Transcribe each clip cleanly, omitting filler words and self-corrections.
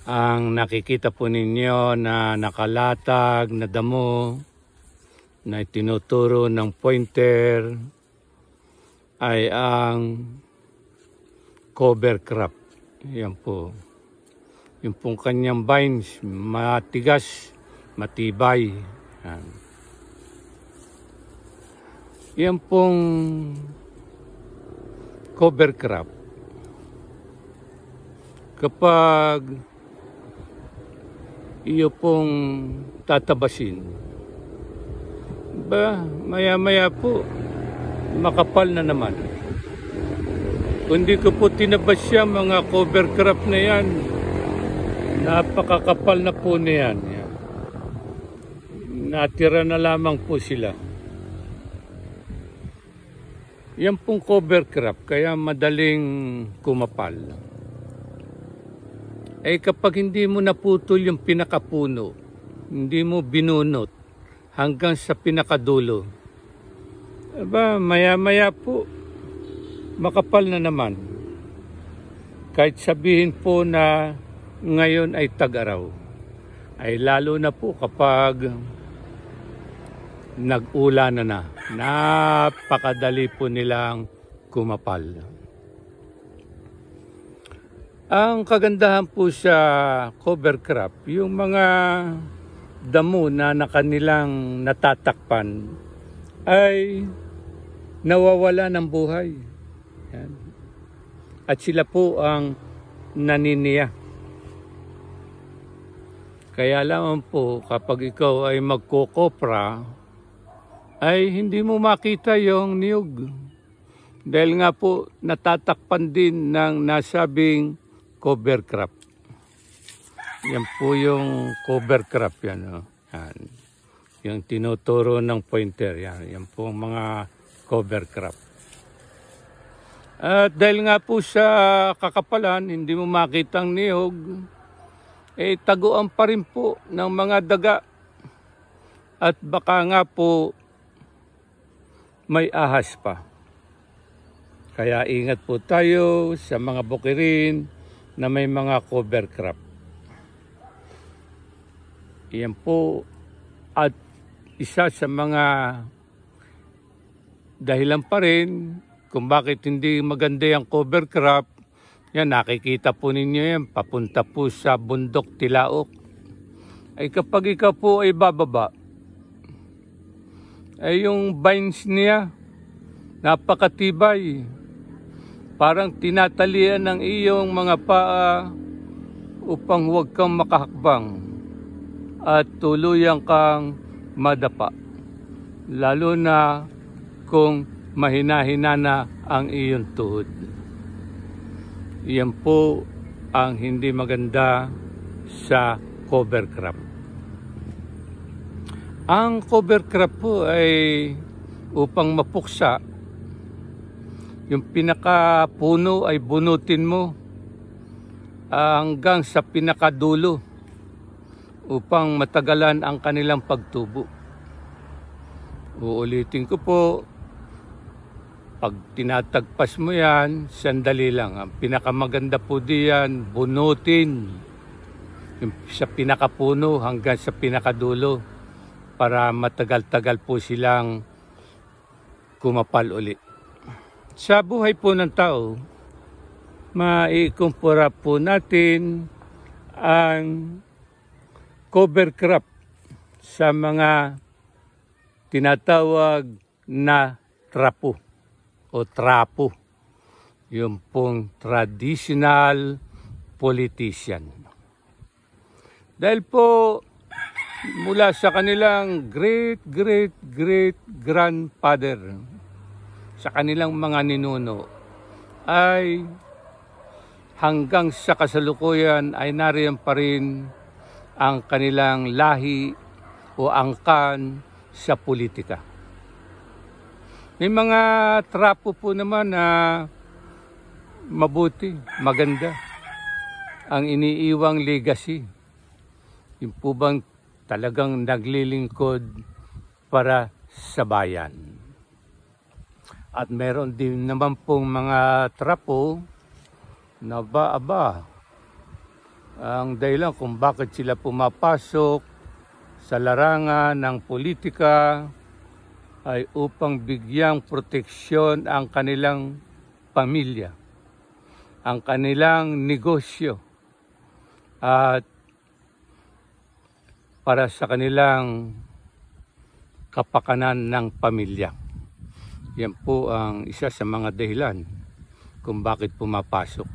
Ang nakikita po ninyo na nakalatag na damo na tinuturo ng pointer ay ang cover crop. Yan po. Yung pong kanyang vines, matigas, matibay. Yan pong cover crop. Kapag iyo pong tatabasin, maya-maya po, makapal na naman. Kung di ko po tinabas siya, mga cover crop na yan, napakakapal na po na yan. Natira na lamang po sila. Yan pong cover crop, kaya madaling kumapal. Kapag hindi mo naputol yung pinakapuno, hindi mo binunot hanggang sa pinakadulo, maya-maya po, makapal na naman. Kahit sabihin po na ngayon ay tag-araw, ay lalo na po kapag nag-ulan na. Napakadali po nilang kumapal. Ang kagandahan po sa cover crop, yung mga damo na kanilang natatakpan ay nawawala ng buhay. Yan. At sila po ang naniniya. Kaya lamang po kapag ikaw ay magkokopra, ay hindi mo makita yung niyog. Dahil nga po natatakpan din ng nasabing cover crop. Yan po yung cover crop yan. Oh. Yan. Yung tinuturo ng pointer. Yan po ang mga cover crop. At dahil nga po sa kakapalan, hindi mo makita ang niyog, taguan pa rin po ng mga daga. At baka nga po may ahas pa. Kaya ingat po tayo sa mga bukirin na may mga cover crop. Yan po at isa sa mga dahilan pa rin kung bakit hindi maganda yung cover crop. Yan, nakikita po ninyo yan, papunta po sa bundok Tilaok. Kapag ikaw po ay bababa, yung vines niya napakatibay. Parang tinatalian ng iyong mga paa upang huwag kang makahakbang at tuluyan kang madapa. Lalo na kung mahina-hina na ang iyong tuhod. Yan po ang hindi maganda sa cover crop. Ang cover crop po ay upang mapuksa, yung pinakapuno ay bunutin mo hanggang sa pinakadulo upang matagalan ang kanilang pagtubo. Uulitin ko po, pag tinatagpas mo yan, sandali lang. Ang pinakamaganda po diyan, bunutin yung sa pinakapuno hanggang sa pinakadulo para matagal-tagal po silang kumapal uli. Sa buhay po ng tao, maikumpara po natin ang cover crop sa mga tinatawag na trapo o trapo. Yung pong traditional politician. Dahil po mula sa kanilang great-great-great-grandfather, sa kanilang mga ninuno, ay hanggang sa kasalukuyan ay nariyan pa rin ang kanilang lahi o angkan sa politika. May mga trapo po naman na mabuti, maganda ang iniiwang legacy. Yung po bang talagang naglilingkod para sa bayan. At meron din naman pong mga trapo na Ang dahilan kung bakit sila pumapasok sa larangan ng politika ay upang bigyang proteksyon ang kanilang pamilya, ang kanilang negosyo, at para sa kanilang kapakanan ng pamilya. Yan po ang isa sa mga dahilan kung bakit pumapasok.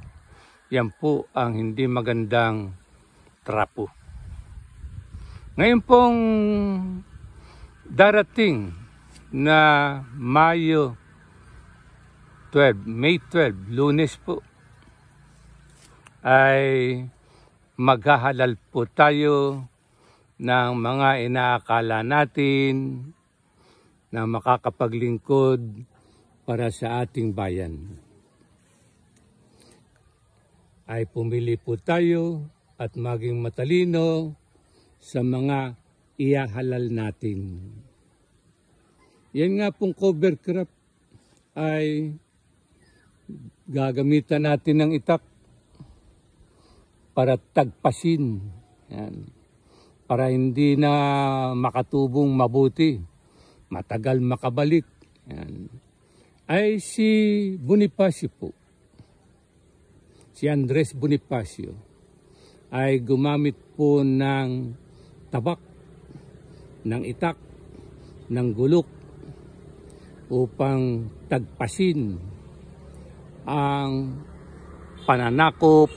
Yan po ang hindi magandang trapo. Ngayon pong darating na May 12, Lunes po, ay maghahalal po tayo ng mga inaakala natin na makakapaglingkod para sa ating bayan. Ay pumili po tayo at maging matalino sa mga ihahalal natin. Yan nga pong cover crop ay gagamitan natin ng itak para tagpasin. Yan. Para hindi na makatubong mabuti, matagal makabalik. Yan. Ay si Bonifacio po, si Andres Bonifacio, ay gumamit po ng tabak, ng itak, ng gulok upang tagpasin ang pananakop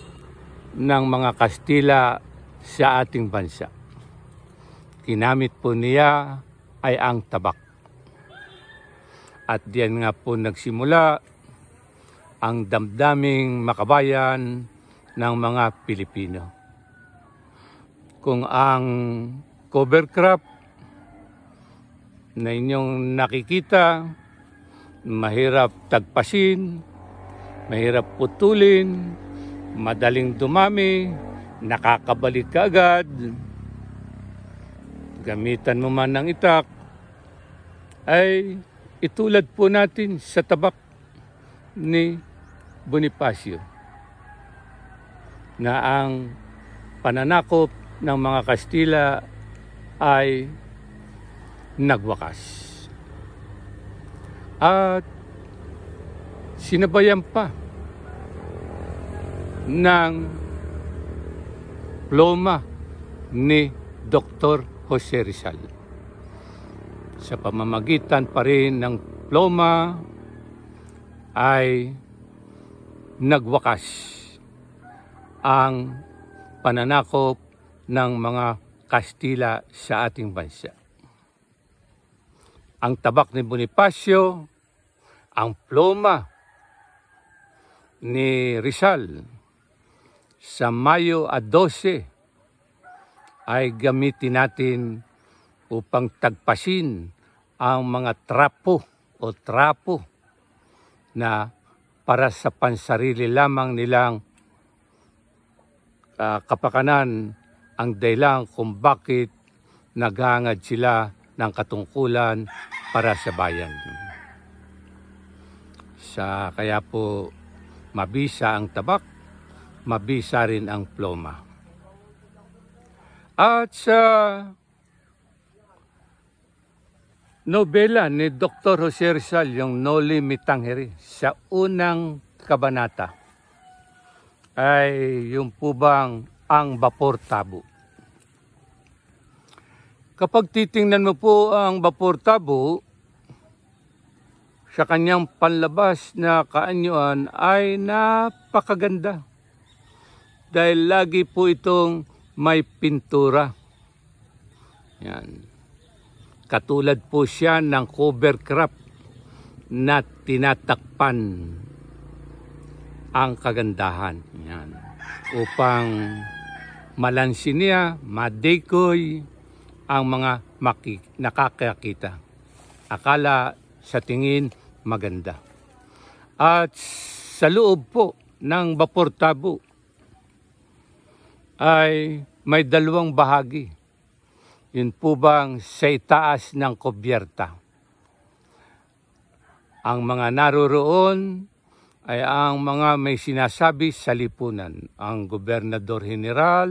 ng mga Kastila sa ating bansa. Ginamit po niya ay ang tabak. At diyan nga po nagsimula ang damdaming makabayan ng mga Pilipino. Kung ang cover crop na inyong nakikita, mahirap tagpasin, mahirap putulin, madaling dumami, nakakabalik ka agad, gamitan mo man ng itak, ay itulad po natin sa tabak ni Bonifacio na ang pananakop ng mga Kastila ay nagwakas. At sinabayan pa ng ploma ni Dr. Jose Rizal. Sa pamamagitan pa rin ng ploma ay nagwakas ang pananakop ng mga Kastila sa ating bansa. Ang tabak ni Bonifacio, ang ploma ni Rizal sa Mayo 12 ay gamitin natin upang tagpasin ang mga trapo na para sa pansarili lamang nilang kapakanan ang dahilan kung bakit naghangad sila ng katungkulan para sa bayan. Kaya po mabisa ang tabak, mabisa rin ang ploma. At sa nobela ni Dr. Jose Rizal, yung Noli Me Tangere, sa unang kabanata, ay yung po bang ang Bapor Tabo. Kapag titingnan mo po ang Bapor Tabo, sa kanyang panlabas na kaanyuan ay napakaganda. Dahil lagi po itong may pintura. Yan. Katulad po siya ng cover crop na tinatakpan ang kagandahan. Yan. Upang malansin niya, madekoy ang mga nakakakita. Akala sa tingin maganda. At sa loob po ng Bapor Tabo ay may dalawang bahagi. Yun po bang sa itaas ng kubyerta. Ang mga naroroon ay ang mga may sinasabi sa lipunan, ang Gobernador General,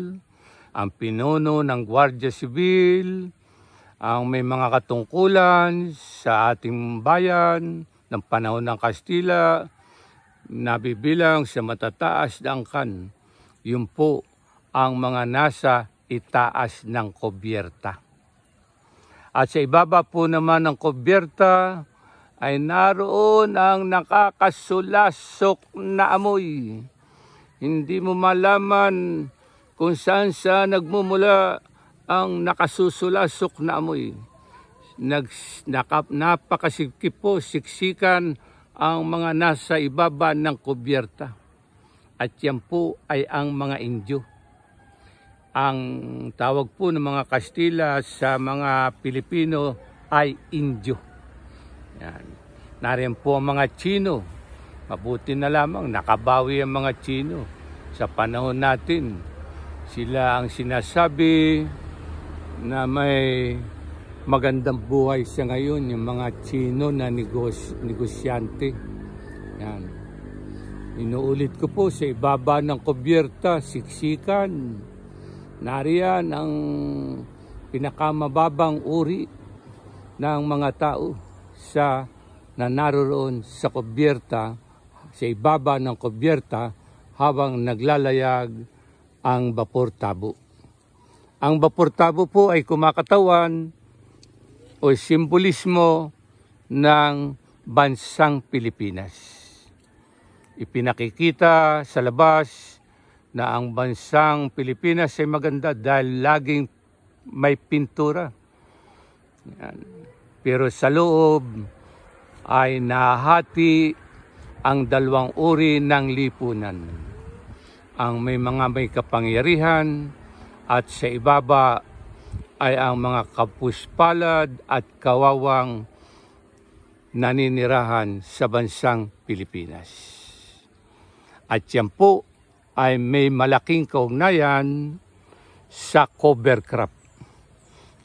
ang pinuno ng Guardia Civil, ang may mga katungkulan sa ating bayan ng panahon ng Kastila, nabibilang sa matataas na angkan. Yun po ang mga nasa itaas ng kubyerta. At sa ibaba po naman ng kubyerta ay naroon ang nakakasulasok na amoy. Hindi mo malaman kung saan nagmumula ang nakasusulasok na amoy. Napakasikip po, siksikan ang mga nasa ibaba ng kubyerta. At yan po ay ang mga Indio. Ang tawag po ng mga Kastila sa mga Pilipino ay Indio. Yan. Nariyan po ang mga Chino. Mabuti na lamang nakabawi ang mga Chino. Sa panahon natin, sila ang sinasabi na may magandang buhay sa ngayon, yung mga Chino na negosyante. Yan. Inuulit ko po, sa ibaba ng kubyerta, siksikan. Nariyan ang pinakamababang uri ng mga tao na naroon sa kubyerta, sa ibaba ng kubyerta habang naglalayag ang Bapor Tabo. Ang Bapor Tabo po ay kumakatawan o simbolismo ng bansang Pilipinas. Ipinakikita sa labas na ang bansang Pilipinas ay maganda dahil laging may pintura. Yan. Pero sa loob ay nahati ang dalawang uri ng lipunan. Ang may kapangyarihan at sa ibaba ay ang mga kapuspalad at kawawang naninirahan sa bansang Pilipinas. At yan po ay may malaking kaugnayan sa cover crop.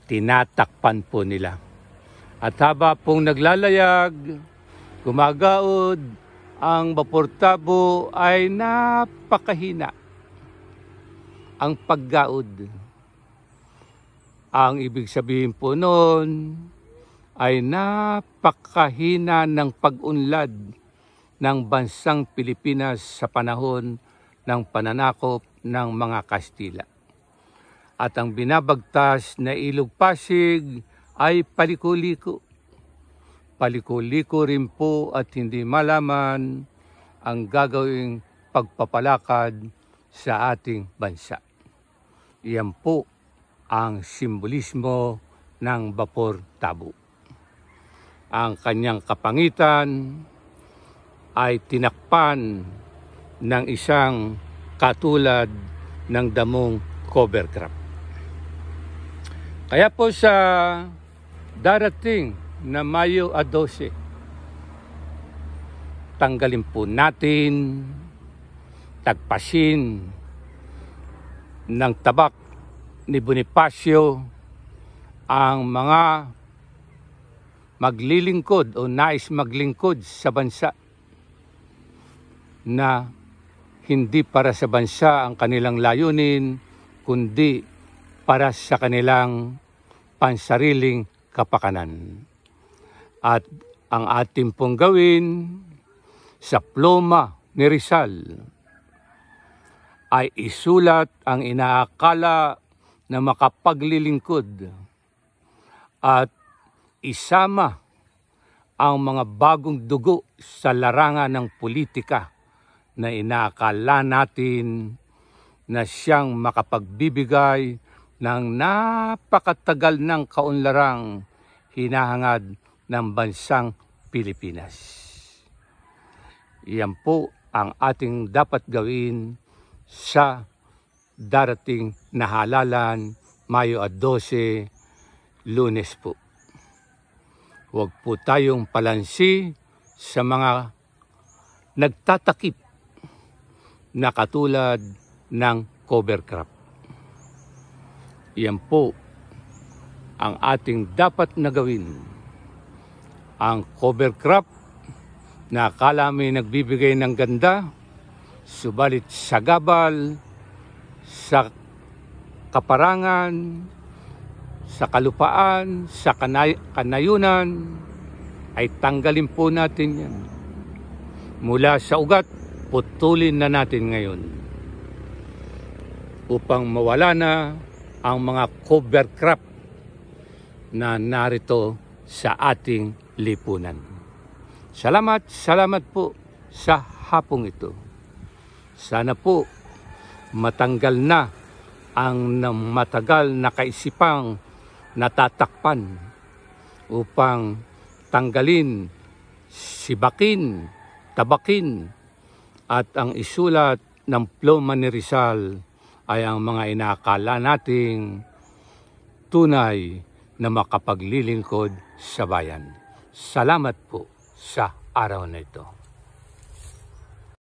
Tinatakpan po nila. At haba pong naglalayag, gumagaod, ang Bapor Tabo ay napakahina. Ang paggaod. Ang ibig sabihin po noon ay napakahina ng pag-unlad ng bansang Pilipinas sa panahon ng pananakop ng mga Kastila. At ang binabagtas na Ilog Pasig ay paliko-liko. Paliko-liko rin po at hindi malaman ang gagawing pagpapalakad sa ating bansa. Iyan po ang simbolismo ng Bapor Tabo. Ang kanyang kapangitan ay tinakpan ng isang katulad ng damong cover crop. Kaya po sa darating na Mayo 12, tanggalin po natin, tagpasin ng tabak ni Bonifacio ang mga maglilingkod o nais maglingkod sa bansa na hindi para sa bansa ang kanilang layunin, kundi para sa kanilang pansariling kapakanan. At ang ating pong gawin sa ploma ni Rizal ay isulat ang inaakala na makapaglilingkod at isama ang mga bagong dugo sa larangan ng politika na inaakala natin na siyang makapagbibigay ng napakatagal ng kaunlarang hinahangad ng bansang Pilipinas. Iyan po ang ating dapat gawin sa darating na halalan, Mayo 12, Lunes po. Huwag po tayong palansi sa mga nagtatakip na katulad ng cover crop. Iyan po ang ating dapat na gawin. Ang cover crop na akala may nagbibigay ng ganda, subalit sa gabal, sa kaparangan, sa kalupaan, sa kanayunan, ay tanggalin po natin yan. Mula sa ugat, putulin na natin ngayon upang mawala na ang mga cover crop na narito sa ating lipunan. Salamat po sa hapong ito. Sana po matanggal na ang matagal na kaisipang natatakpan upang tanggalin, sibakin, tabakin at ang isulat ng ploma ni Rizal ay ang mga inaakala nating tunay na makapaglilingkod sa bayan. Salamat po sa araw na ito.